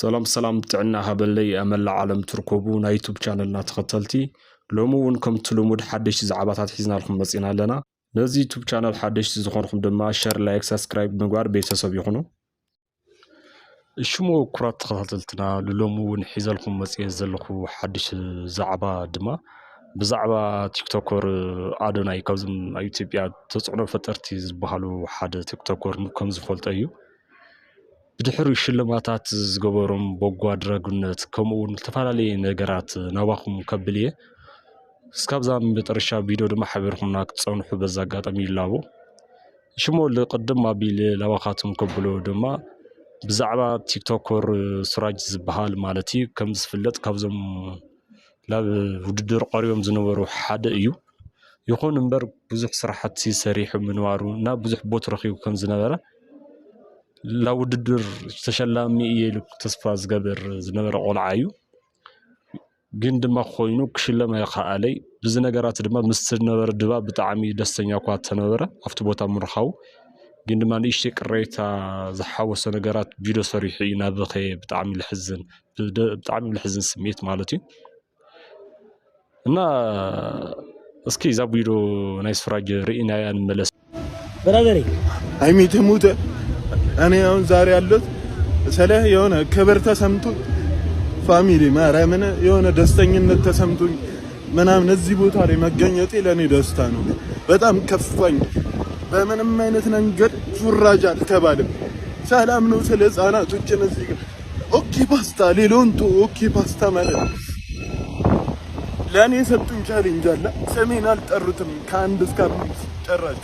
سلام سلام تعنا هبلي أمل عالم تركبو نا يوتيوب channel تختلتي لومو ونكم تلومود حدش زعباتات حزنا لكم مسئنا لنا نزي يوتيوب channel حدش زخونكم دما شير لايك سبسكرايب مغوار بيتساب يخونو شمو كرات تختلتنا لومو نحيز لكم مسئنا زلخو حدش زعبا دما بزعبا تيك توكر آدوناي كوزم يوتيوب تصعنو فترتي زبهالو حد تيك توكر نكم زفولت أيو بدحرو ሽልማታት ዝገበሮም በጎ አድራጊነት ከምኡውን ዝተፈላለዩ ነገራት ናባኹም ከብልየ እስካብዛ መጨረሻ ቪዲዮ ድማ ሓቢርኩምና ክትፀንሑ በዛ አጋጣሚ ይላቦ ሽሞ ለቅድም አቢል ለባኻቱም ከብሎ ድማ ብዛዕባ ቲክቶከር ሱራጅ ዝበሃል ማለት እዩ ከም ዝፍለጥ ካብዞም ላብ ውድድር ቀሪቦም ዝነበሩ ሓደ እዩ ይኹን እምበር ብዙሕ ስራሕቲ ሰሪሑ ምንባሩ እና ብዙሕ ቦት ረኺቡ ከም ዝነበረ لا وددر تشلامي يلك تصفى زجبر زنبر قلعيو جند ما خوينو كشلما يخالي بزنا جرات دما مستر نبر دبا بتعمي دستنيا قات تنبره أفتبوتا مرخاو جند ما نيشتك ريتا زحوا سنجرات فيديو صريحي نابخي بتعمي الحزن سميت مالتي أنا اسكي زابيرو نايس فراج رئينا يعني ملس برادري هاي تموت أنا يوم زاري علوت سلاه يونا كبرت سمتو فاميلي ما رامنا يونا دستنين نتسمتو منام نزيبو تاري مجنيتي لاني دستانو بتام كفاني بمن ما ينتنقل فراجات كبالم سلام نو سلز أنا توجه نزيق أوكي باستا ليلونتو أوكي باستا ماله لاني سبتم شالين جالا سمين الترتم كان دسكار تراج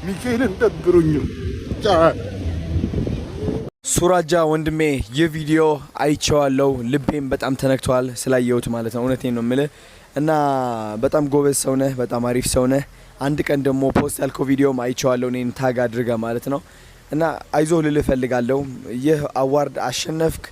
ميكيل ندبرونيو جا ሱራጃ ወንድሜ የቪዲዮ አይቼዋለሁ ልቤም በጣም ተነክቷል ስላየሁት ማለት ነው እውነቴን ነው የምልህ እና በጣም ጎበዝ ሰው ነህ በጣም አሪፍ ሰው ነህ አንድ ቀን ደግሞ ፖስት ያልከው ቪዲዮም አይቼዋለሁ እኔን ታግ አድርጋ ማለት ነው እና አይዞህ ልልህ ፈልጋለሁ ይህ አዋርድ አሸነፍክ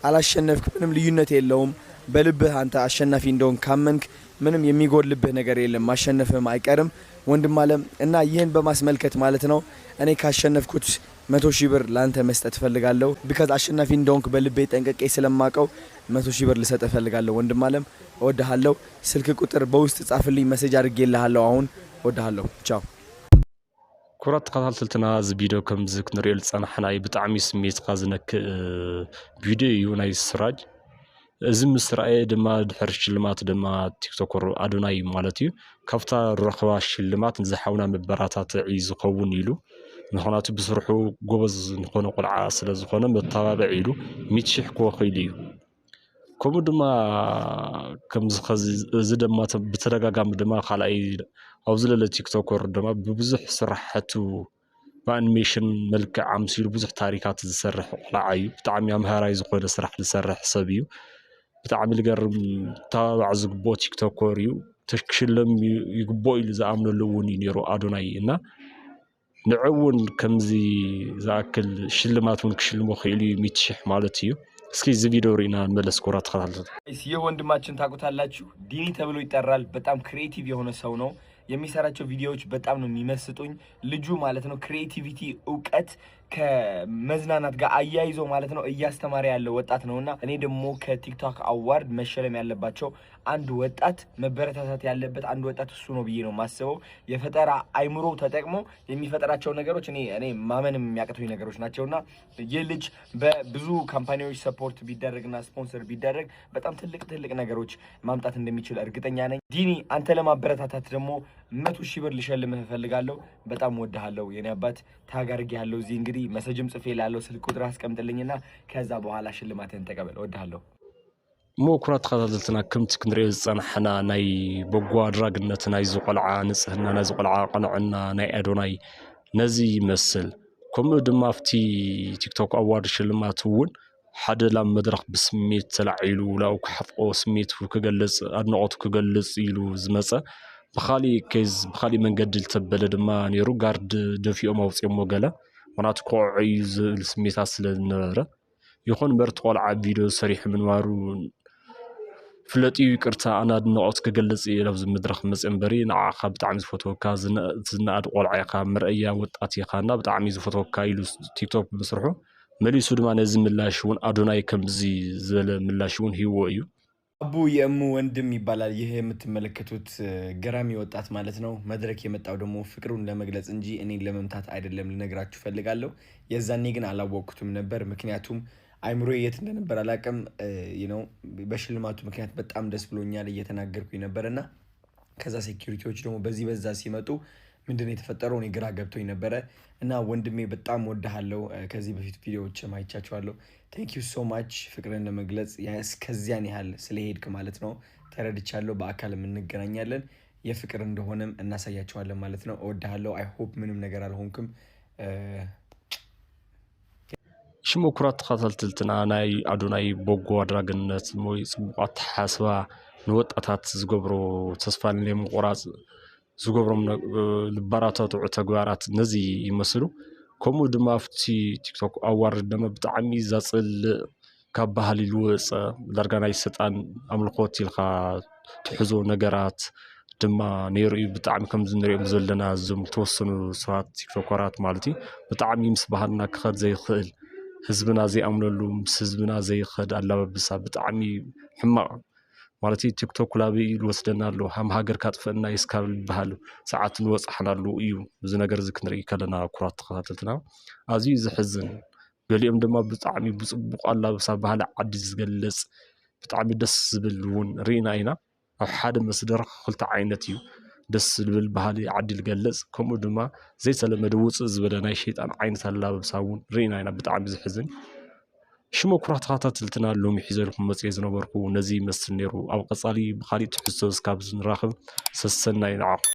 አላሸነፍክ ምንም ልዩነት የለውም በልብህ አንተ አሸናፊ እንደሆን ካመንክ ምንም የሚጎልብህ ነገር የለም ማሸነፍም አይቀርም ወንድም አለም እና ይሄን በማስመልከት ማለት ነው እኔ ካሸነፍኩት 100,000 ብር ላንተ መስጠት ፈልጋለሁ ቢካዝ አሸናፊ እንደሆንክ በልቤ ጠንቀቄ ስለማቀው 100,000 ብር ልሰጥ ፈልጋለሁ ወንድም አለም እወድሃለሁ ስልክ ቁጥር በውስጥ ጻፍልኝ ሜሴጅ አድርጌልሃለሁ አሁን እወድሃለሁ ቻው كرات قتلتنا ز فيديو كم زك نريل صنحنا بطعمي سميت قازنك فيديو ناي سراج زم سرعي دما دحر شلمات دما تيك توكر ادوناي مالتي كفتا رخوا شلمات نزحونا مبراتات عيز قون يلو نخوناتو بسرحو غوبز نخونو قلعه سلا زخونه متابع يلو ميتشح كو خيليو كوم دما كم زي دما بتدغاغام دما خالاي اوزله لتيك توكر دما ببزح سرحتو بانيميشن ملك عمسيل بزح تاريخات زسرح قلعاي بتعمي امهراي زخونه سرح لسرح سبيو بتعمل قرب تابع زقبو تيك توكوريو تشكلم يقبو إلى زعمل اللوني نيرو أدوناي إنا نعون كمزي زاكل شلماتون كشلمو خيلي ميتشح مالتيو اسكي زي فيديو رينا نملس كرات خالد ይህ ወንድማችን ታውቁታላችሁ ዲኒ ተብሎ ይጠራል በጣም ክሬቲቭ የሆነ ሰው ነው የሚሰራቸው ቪዲዮዎች በጣም ነው የሚመስጡኝ ልጁ ማለት ነው ክሬቲቪቲ ዕውቀት ከመዝናናት ጋር አያይዞ ማለት ነው እያስተማረ ያለው ወጣት ነውና እኔ ደግሞ ከቲክቶክ አዋርድ መሸለም ያለባቸው አንድ ወጣት መበረታታት ያለበት አንድ ወጣት እሱ ነው ብዬ ነው ማስበው የፈጠራ አይምሮ ተጠቅሞ የሚፈጠራቸው ነገሮች እኔ ማመንም የሚያቀቱኝ ነገሮች ናቸውና የልጅ በብዙ ካምፓኒዎች ሰፖርት ቢደረግና ስፖንሰር ቢደረግ በጣም ትልቅ ነገሮች ማምጣት እንደሚችል እርግጠኛ ነኝ ዲኒ አንተ ለማበረታታት ደግሞ 100,000 ብር ልሸልምህ ፈልጋለሁ በጣም ወደሃለሁ የኔ አባት ታጋርጌ ያለው እዚ እንግዲህ መሰጅም ጽፌ ላለው ስልክ ቁጥር አስቀምጥልኝና ከዛ በኋላ ሽልማትን ተቀበል ወደሃለሁ مو كرات خالدتنا كم تكنري صنحنا ناي بغو ادراغنت ناي زقلعا نصحنا ناي زقلعا قنعنا ناي ادوناي نزي يمثل كم دما فتي تيك توك اوارد شلماتون حدا لا مدرخ بسميت تلعيلو لاو كحفقو سميت وكغلص ادنقوت كغلص يلو زمصه بخالي منقدل تبل دما نيرو غارد دفيو موصيمو غلا منات كوعيز السميتات سلنبره يكون برتقال على فيديو صريح من وارو فلتي يقرتا انا دنقوت كغلص يلو زمدرخ مصنبري نعاخ بتعمي فوتوكا زناد قلعيقا مرئيا وطاتيقانا بتعمي فوتوكا يلو تيك توك بسرحو መሊሱ ድማ ነዚ ምላሽ እውን አዶናይ ከምዚ ዝበለ ምላሽ እውን ሂዎ እዩ። አቡ የእሙ ወንድም ይባላል። ይህ የምትመለከቱት ገራሚ ወጣት ማለት ነው። መድረክ የመጣው ደግሞ ፍቅሩን ለመግለጽ እንጂ እኔን ለመምታት አይደለም ልነግራችሁ ፈልጋለሁ። የዛኔ ግን አላወቅኩትም ነበር፣ ምክንያቱም አይምሮ የት እንደነበር አላውቅም። በሽልማቱ ምክንያት በጣም ደስ ብሎኛል እየተናገርኩኝ ነበርና ከዛ ሴኩሪቲዎች ደግሞ በዚህ በዛ ሲመጡ ምንድን ነው የተፈጠረው እኔ ግራ ገብቶኝ ነበረ። እና ወንድሜ በጣም ወድሃለሁ፣ ከዚህ በፊት ቪዲዮዎች አይቻቸዋለሁ። ቴንክ ዩ ሶ ማች ፍቅርን ለመግለጽ እስከዚያን ያህል ስለሄድክ ማለት ነው ተረድቻለሁ። በአካል እንገናኛለን፣ የፍቅር እንደሆነም እናሳያቸዋለን ማለት ነው። እወድሃለሁ። አይ ሆፕ ምንም ነገር አልሆንክም። ሽሙ ኩራት ተኸታተልትና ናይ አዶናይ በጎ አድራጊነት ሞይ ጽቡቃት ሓስባ ንወጣታት ዝገብሮ ተስፋ ንምቁራጽ ዝገብሮም ልባራታትዑ ተግባራት ነዚ ይመስሉ። ከምኡ ድማ ኣብቲ ቲክቶክ ኣዋርድ ድማ ብጣዕሚ ዘጽልእ ካብ ባህሊ ዝወፀ ዳርጋ ናይ ሰይጣን ኣምልኾት ኢልካ ትሕዞ ነገራት ድማ ነይሩ እዩ። ብጣዕሚ ከምዚ ንሪኦም ዘለና እዞም ተወሰኑ ሰባት ቲክቶከራት ማለት እዩ ብጣዕሚ ምስ ባህልና ክኸድ ዘይኽእል ህዝብና ዘይኣምነሉ ምስ ህዝብና ዘይኸድ ኣላባብሳ ብጣዕሚ ሕማቕ ማለት እዩ። ቲክቶክ ላቢ ልወስደና ኣሎ ሃም ሃገር ካጥፈአና ይስካብ ዝበሃል ሰዓት ንወፅሓናሉ እዩ። እዚ ነገር እዚ ክንርኢ ከለና ኩራት ተኸታተልትና ኣዝዩ ዝሕዝን፣ ገሊኦም ድማ ብጣዕሚ ብፅቡቅ ኣላብሳ ባህሊ ዓዲ ዝገልፅ ብጣዕሚ ደስ ዝብል እውን ርኢና ኢና። ኣብ ሓደ መስደር ክልተ ዓይነት እዩ ደስ ዝብል ባህሊ ዓዲ ዝገልፅ፣ ከምኡ ድማ ዘይተለመደ ውፅእ ዝበለ ናይ ሸይጣን ዓይነት ኣላብሳ እውን ርኢና ኢና። ብጣዕሚ ዝሕዝን ሽሞ ኩራት ተኸታተልትና ሎሚ ሒዘልኩም መፅየ ዝነበርኩ ነዚ ይመስል ነይሩ። ኣብ ቀፃሊ ብካሊእ ትሕዝቶ ዝካብ ንራኸብ ሰሰናይ ንዓኹም።